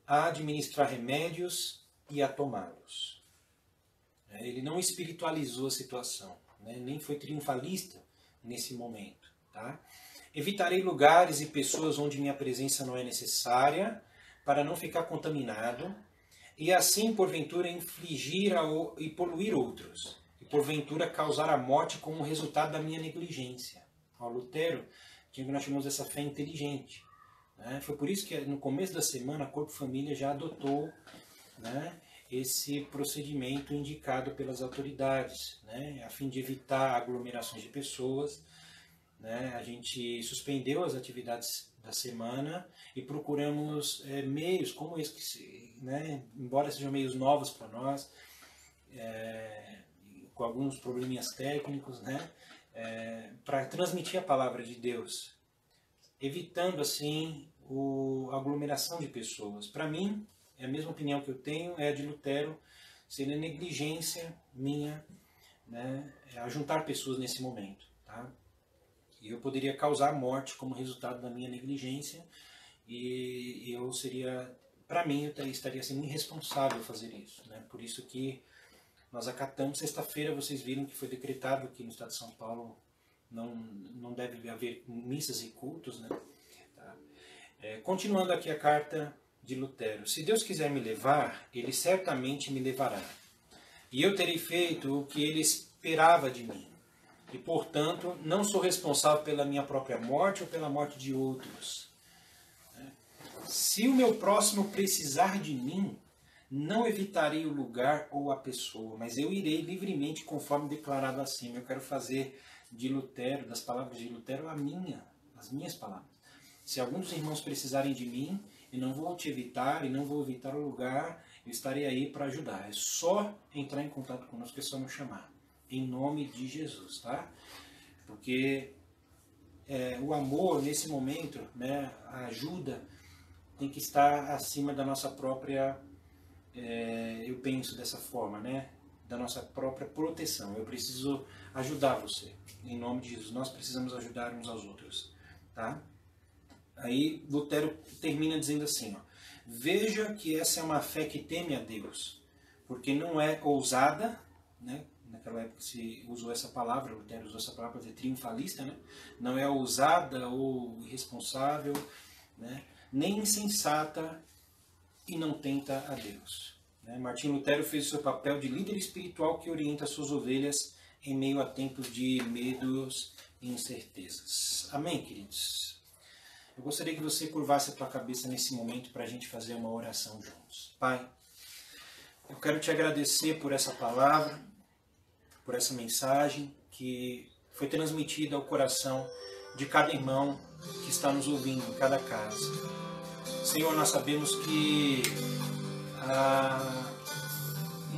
Speaker 1: a administrar remédios e a tomá-los. Ele não espiritualizou a situação, né? Nem foi triunfalista nesse momento. Tá? Evitarei lugares e pessoas onde minha presença não é necessária, para não ficar contaminado, e assim, porventura, infligir e poluir outros, e porventura causar a morte como resultado da minha negligência. O Lutero tinha que nós chamamos essa fé inteligente. Né? Foi por isso que no começo da semana a Corpo Família já adotou, né, esse procedimento indicado pelas autoridades, né, a fim de evitar aglomerações de pessoas. Né? A gente suspendeu as atividades da semana e procuramos meios como esse, né, embora sejam meios novos para nós, com alguns probleminhas técnicos, né, para transmitir a palavra de Deus, evitando assim a aglomeração de pessoas. Para mim, é a mesma opinião que eu tenho, é a de Lutero, seria negligência minha, né, a juntar pessoas nesse momento. Tá? E eu poderia causar morte como resultado da minha negligência, e eu seria, para mim, eu estaria sendo irresponsável fazer isso, né? Por isso que nós acatamos. Sexta-feira vocês viram que foi decretado aqui no estado de São Paulo não deve haver missas e cultos, né? Tá? Continuando aqui a carta de Lutero. Se Deus quiser me levar, Ele certamente me levará. E eu terei feito o que Ele esperava de mim. E, portanto, não sou responsável pela minha própria morte ou pela morte de outros. Se o meu próximo precisar de mim, não evitarei o lugar ou a pessoa, mas eu irei livremente conforme declarado acima. Eu quero fazer de Lutero, das palavras de Lutero, as minhas palavras. Se alguns dos irmãos precisarem de mim, eu não vou te evitar e não vou evitar o lugar, eu estarei aí para ajudar. É só entrar em contato conosco, é só nos chamar. Em nome de Jesus, tá? Porque o amor, nesse momento, né, a ajuda, tem que estar acima da nossa própria, eu penso dessa forma, né, da nossa própria proteção. Eu preciso ajudar você, em nome de Jesus. Nós precisamos ajudar uns aos outros, tá? Aí Lutero termina dizendo assim, ó, veja que essa é uma fé que teme a Deus, porque não é ousada, né? Naquela época se usou essa palavra, Lutero usou essa palavra para dizer triunfalista, né? Não é ousada ou irresponsável, né? Nem insensata e não tenta a Deus. Né? Martinho Lutero fez o seu papel de líder espiritual que orienta suas ovelhas em meio a tempos de medos e incertezas. Amém, queridos? Eu gostaria que você curvasse a tua cabeça nesse momento para a gente fazer uma oração juntos. Pai, eu quero te agradecer por essa palavra, por essa mensagem que foi transmitida ao coração de cada irmão que está nos ouvindo, em cada casa. Senhor, nós sabemos que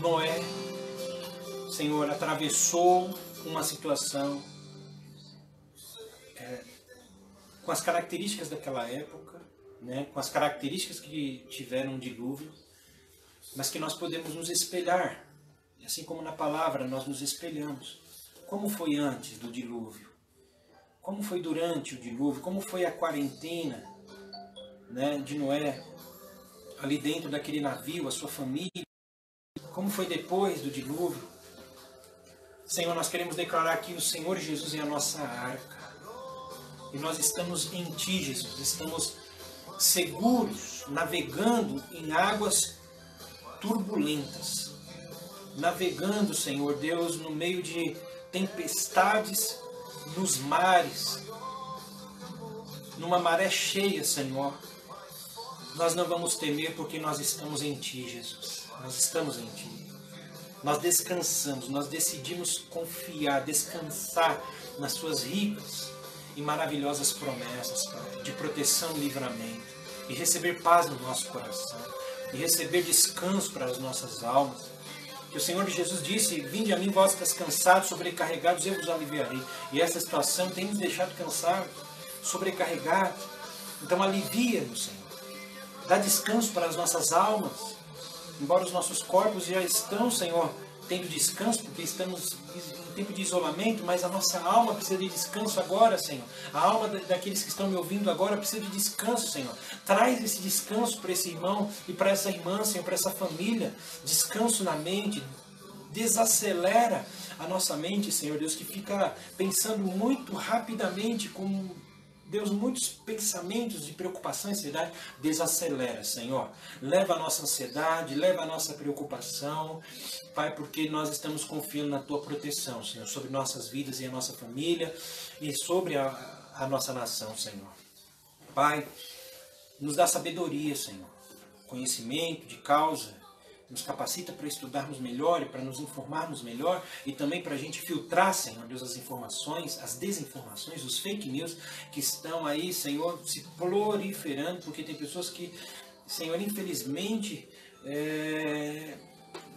Speaker 1: Noé, Senhor, atravessou uma situação com as características daquela época, né, com as características que tiveram um dilúvio, mas que nós podemos nos espelhar. Assim como na palavra nós nos espelhamos. Como foi antes do dilúvio? Como foi durante o dilúvio? Como foi a quarentena, né, de Noé, ali dentro daquele navio, a sua família? Como foi depois do dilúvio? Senhor, nós queremos declarar que o Senhor Jesus é a nossa arca. E nós estamos em Ti, Jesus. Estamos seguros, navegando em águas turbulentas. Navegando, Senhor Deus, no meio de tempestades, nos mares, numa maré cheia, Senhor. Nós não vamos temer porque nós estamos em Ti, Jesus. Nós estamos em Ti. Nós descansamos, nós decidimos confiar, descansar nas Suas ricas e maravilhosas promessas, Pai, de proteção e livramento, e receber paz no nosso coração, e receber descanso para as nossas almas. Que o Senhor Jesus disse, vinde a mim vós que estáis cansados, sobrecarregados, eu vos aliviarei. E essa situação tem nos deixado cansados, sobrecarregados. Então alivia-nos, Senhor. Dá descanso para as nossas almas. Embora os nossos corpos já estão, Senhor, tendo descanso, porque estamos em tempo de isolamento, mas a nossa alma precisa de descanso agora, Senhor. A alma daqueles que estão me ouvindo agora precisa de descanso, Senhor. Traz esse descanso para esse irmão e para essa irmã, Senhor, para essa família. Descanso na mente. Desacelera a nossa mente, Senhor Deus, que fica pensando muito rapidamente, com Deus, muitos pensamentos de preocupação e ansiedade. Desacelera, Senhor. Leva a nossa ansiedade, leva a nossa preocupação, Pai, porque nós estamos confiando na Tua proteção, Senhor, sobre nossas vidas e a nossa família e sobre a nossa nação, Senhor. Pai, nos dá sabedoria, Senhor, conhecimento de causa, nos capacita para estudarmos melhor e para nos informarmos melhor e também para a gente filtrar, Senhor Deus, as informações, as desinformações, os fake news que estão aí, Senhor, se proliferando, porque tem pessoas que, Senhor, infelizmente,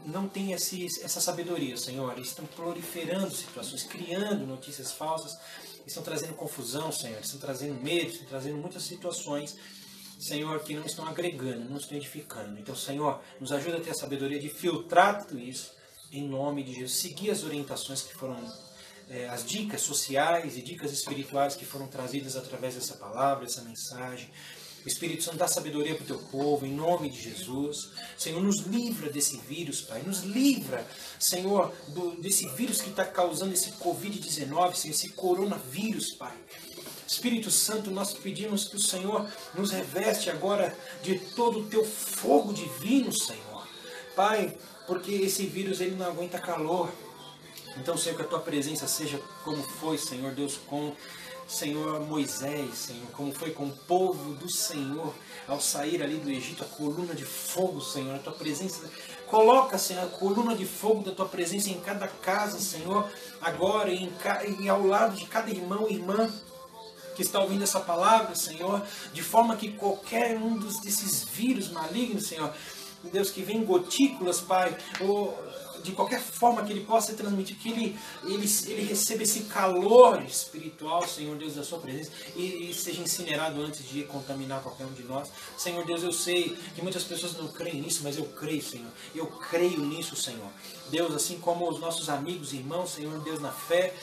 Speaker 1: não têm essa sabedoria, Senhor. Eles estão proliferando situações, criando notícias falsas, estão trazendo confusão, Senhor, estão trazendo medo, estão trazendo muitas situações, Senhor, que não estão agregando, não estão edificando. Então, Senhor, nos ajuda a ter a sabedoria de filtrar tudo isso, em nome de Jesus. Seguir as orientações que foram as dicas sociais e dicas espirituais que foram trazidas através dessa palavra, dessa mensagem. O Espírito Santo dá sabedoria para o teu povo, em nome de Jesus. Senhor, nos livra desse vírus, Pai. Nos livra, Senhor, desse vírus que está causando esse Covid-19, Senhor, esse coronavírus, Pai. Espírito Santo, nós pedimos que o Senhor nos reveste agora de todo o teu fogo divino, Senhor. Pai, porque esse vírus ele não aguenta calor. Então, Senhor, que a tua presença seja como foi, Senhor Deus, com Senhor Moisés, Senhor, como foi com o povo do Senhor ao sair ali do Egito, a coluna de fogo, Senhor, a tua presença. Coloca, Senhor, a coluna de fogo da tua presença em cada casa, Senhor, agora e ao lado de cada irmão e irmã que está ouvindo essa palavra, Senhor, de forma que qualquer um desses vírus malignos, Senhor, Deus, que vem em gotículas, Pai, ou de qualquer forma que ele possa transmitir, que ele receba esse calor espiritual, Senhor Deus, da sua presença, e seja incinerado antes de contaminar qualquer um de nós. Senhor Deus, eu sei que muitas pessoas não creem nisso, mas eu creio, Senhor. Eu creio nisso, Senhor. Deus, assim como os nossos amigos e irmãos, Senhor Deus, na fé,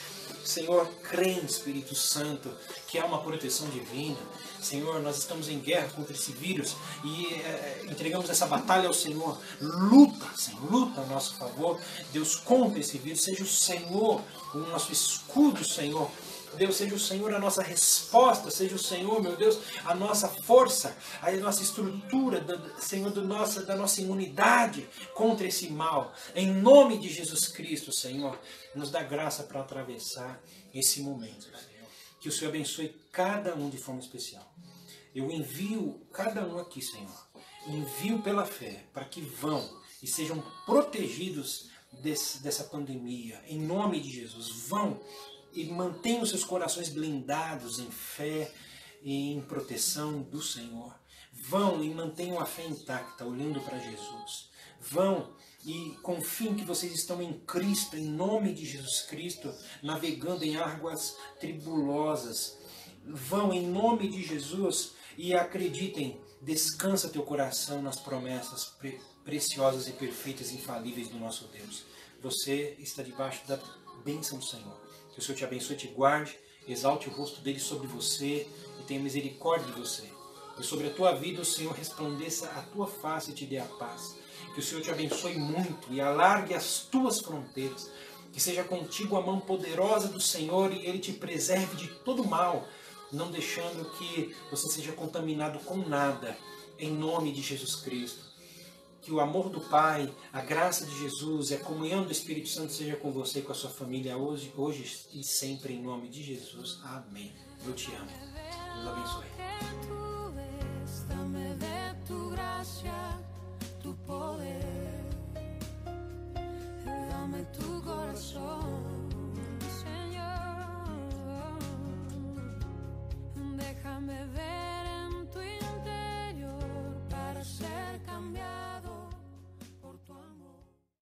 Speaker 1: Senhor, creem, Espírito Santo, que há uma proteção divina. Senhor, nós estamos em guerra contra esse vírus e entregamos essa batalha ao Senhor. Luta, Senhor, luta a nosso favor. Deus, contra esse vírus. Seja o Senhor o nosso escudo, Senhor. Deus, seja o Senhor a nossa resposta, seja o Senhor, meu Deus, a nossa força, a nossa estrutura, Senhor, da nossa imunidade contra esse mal. Em nome de Jesus Cristo, Senhor, nos dá graça para atravessar esse momento, Senhor. Que o Senhor abençoe cada um de forma especial. Eu envio cada um aqui, Senhor, envio pela fé, para que vão e sejam protegidos dessa pandemia. Em nome de Jesus, vão e mantenham seus corações blindados em fé e em proteção do Senhor. Vão e mantenham a fé intacta, olhando para Jesus. Vão e confiem que vocês estão em Cristo, em nome de Jesus Cristo, navegando em águas tribulosas. Vão em nome de Jesus e acreditem, descansa teu coração nas promessas preciosas e perfeitas, infalíveis do nosso Deus. Você está debaixo da bênção do Senhor. Que o Senhor te abençoe, te guarde, exalte o rosto dele sobre você e tenha misericórdia de você. E sobre a tua vida o Senhor resplandeça a tua face e te dê a paz. Que o Senhor te abençoe muito e alargue as tuas fronteiras. Que seja contigo a mão poderosa do Senhor e ele te preserve de todo mal, não deixando que você seja contaminado com nada. Em nome de Jesus Cristo. Que o amor do Pai, a graça de Jesus e a comunhão do Espírito Santo seja com você e com a sua família hoje e sempre, em nome de Jesus. Amém. Eu te amo. Deus abençoe.